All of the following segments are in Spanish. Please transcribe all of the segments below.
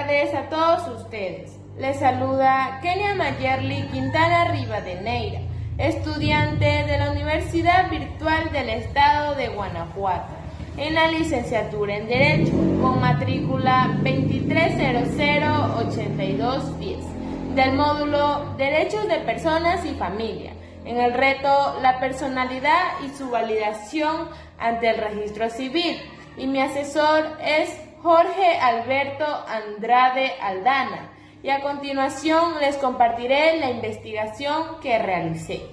tardes a todos ustedes. Les saluda Kenia Mayerly Quintana Rivadeneira, estudiante de la Universidad Virtual del Estado de Guanajuato, en la licenciatura en Derecho, con matrícula 23008210, del módulo Derechos de Personas y Familia, en el reto La personalidad y su validación ante el registro civil, y mi asesor es Jorge Alberto Andrade Aldana, y a continuación les compartiré la investigación que realicé.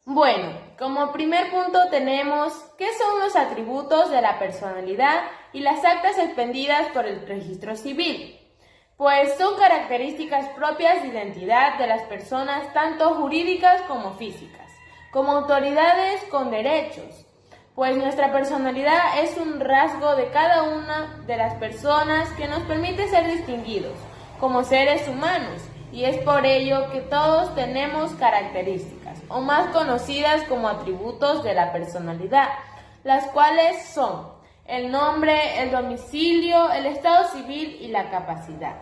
Bueno, como primer punto tenemos ¿qué son los atributos de la personalidad y las actas expendidas por el registro civil? Pues son características propias de identidad de las personas tanto jurídicas como físicas, como autoridades con derechos, pues nuestra personalidad es un rasgo de cada una de las personas que nos permite ser distinguidos como seres humanos, y es por ello que todos tenemos características, o más conocidas como atributos de la personalidad, las cuales son el nombre, el domicilio, el estado civil y la capacidad.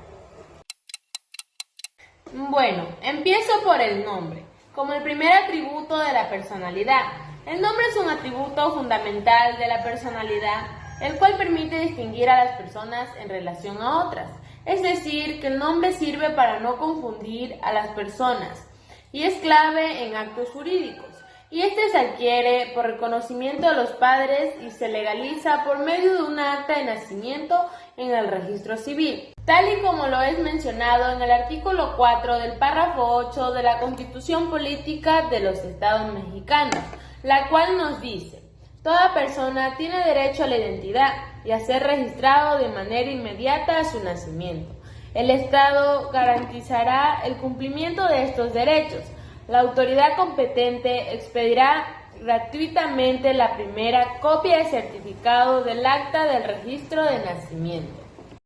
Bueno, empiezo por el nombre, como el primer atributo de la personalidad. El nombre es un atributo fundamental de la personalidad, el cual permite distinguir a las personas en relación a otras. Es decir, que el nombre sirve para no confundir a las personas y es clave en actos jurídicos. Y este se adquiere por reconocimiento de los padres y se legaliza por medio de un acta de nacimiento en el registro civil, tal y como lo es mencionado en el artículo 4 del párrafo 8 de la Constitución Política de los Estados Mexicanos, la cual nos dice: toda persona tiene derecho a la identidad y a ser registrado de manera inmediata a su nacimiento. El Estado garantizará el cumplimiento de estos derechos. La autoridad competente expedirá gratuitamente la primera copia de certificado del acta del registro de nacimiento.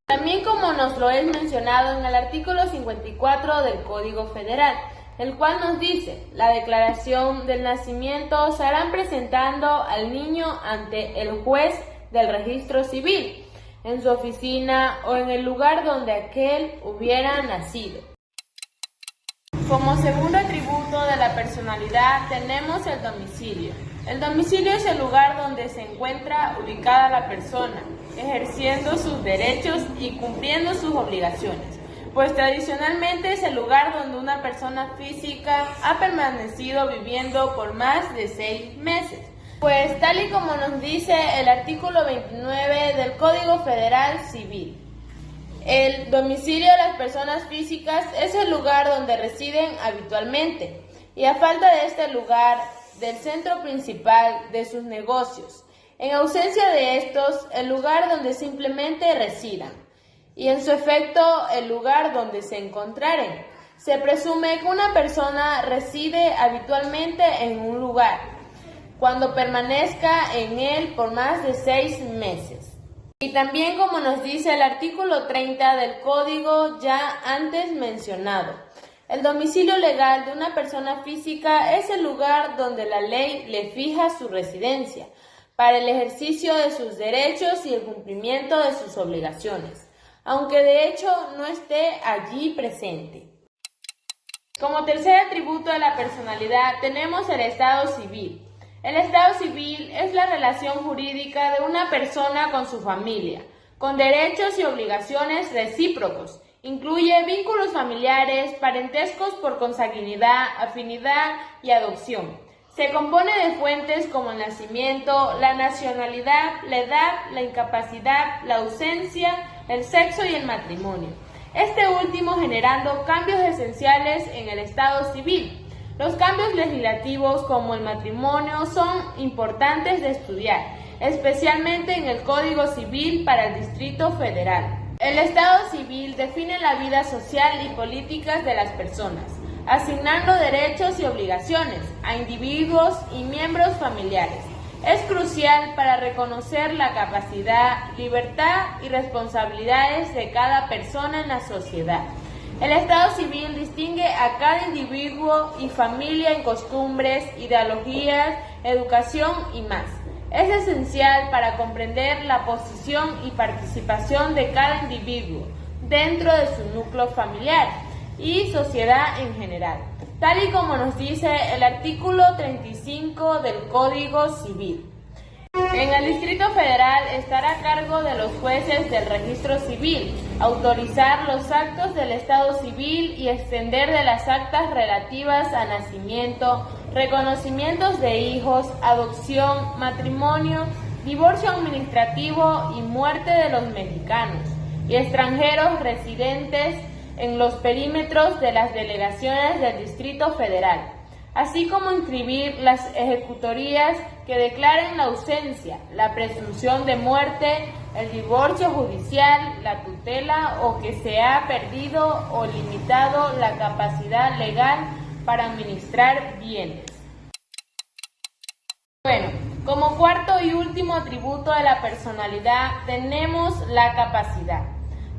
También como nos lo es mencionado en el artículo 54 del Código Federal, el cual nos dice: la declaración del nacimiento se harán presentando al niño ante el juez del registro civil, en su oficina o en el lugar donde aquel hubiera nacido. Como segundo atributo de la personalidad tenemos el domicilio. El domicilio es el lugar donde se encuentra ubicada la persona, ejerciendo sus derechos y cumpliendo sus obligaciones, pues tradicionalmente es el lugar donde una persona física ha permanecido viviendo por más de 6 meses. Pues tal y como nos dice el artículo 29 del Código Federal Civil, el domicilio de las personas físicas es el lugar donde residen habitualmente y a falta de este lugar, del centro principal de sus negocios. En ausencia de estos, el lugar donde simplemente residan y en su efecto el lugar donde se encontraren. Se presume que una persona reside habitualmente en un lugar cuando permanezca en él por más de 6 meses. Y también como nos dice el artículo 30 del código ya antes mencionado, el domicilio legal de una persona física es el lugar donde la ley le fija su residencia para el ejercicio de sus derechos y el cumplimiento de sus obligaciones, aunque de hecho no esté allí presente. Como tercer atributo de la personalidad tenemos el estado civil. El estado civil es la relación jurídica de una persona con su familia, con derechos y obligaciones recíprocos. Incluye vínculos familiares, parentescos por consanguinidad, afinidad y adopción. Se compone de fuentes como el nacimiento, la nacionalidad, la edad, la incapacidad, la ausencia, el sexo y el matrimonio. Este último generando cambios esenciales en el estado civil. Los cambios legislativos como el matrimonio son importantes de estudiar, especialmente en el Código Civil para el Distrito Federal. El Estado Civil define la vida social y política de las personas, asignando derechos y obligaciones a individuos y miembros familiares. Es crucial para reconocer la capacidad, libertad y responsabilidades de cada persona en la sociedad. El Estado civil distingue a cada individuo y familia en costumbres, ideologías, educación y más. es esencial para comprender la posición y participación de cada individuo dentro de su núcleo familiar y sociedad en general, tal y como nos dice el artículo 35 del Código Civil. En el Distrito Federal estará a cargo de los jueces del registro civil autorizar los actos del estado civil y extender de las actas relativas a nacimiento, reconocimientos de hijos, adopción, matrimonio, divorcio administrativo y muerte de los mexicanos y extranjeros residentes en los perímetros de las delegaciones del Distrito Federal, así como inscribir las ejecutorías que declaren la ausencia, la presunción de muerte, el divorcio judicial, la tutela o que se ha perdido o limitado la capacidad legal para administrar bienes. Bueno, como cuarto y último atributo de la personalidad tenemos la capacidad.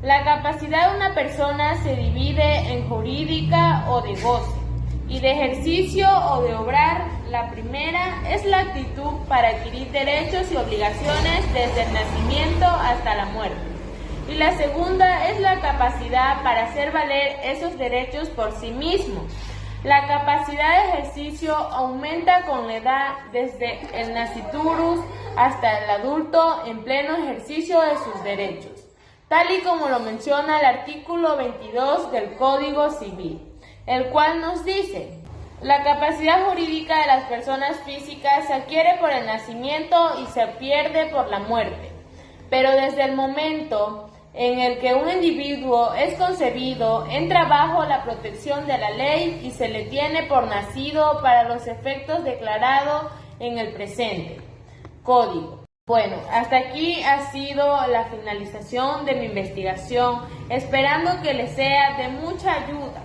La capacidad de una persona se divide en jurídica o de goce y de ejercicio o de obrar. La primera es la actitud para adquirir derechos y obligaciones desde el nacimiento hasta la muerte. Y la segunda es la capacidad para hacer valer esos derechos por sí mismo. La capacidad de ejercicio aumenta con la edad desde el nasciturus hasta el adulto en pleno ejercicio de sus derechos, tal y como lo menciona el artículo 22 del Código Civil, el cual nos dice: la capacidad jurídica de las personas físicas se adquiere por el nacimiento y se pierde por la muerte, pero desde el momento en el que un individuo es concebido, entra bajo la protección de la ley y se le tiene por nacido para los efectos declarados en el presente Código. Bueno, hasta aquí ha sido la finalización de mi investigación, esperando que les sea de mucha ayuda.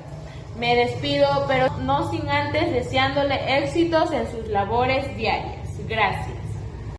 Me despido, pero no sin antes deseándole éxitos en sus labores diarias. Gracias.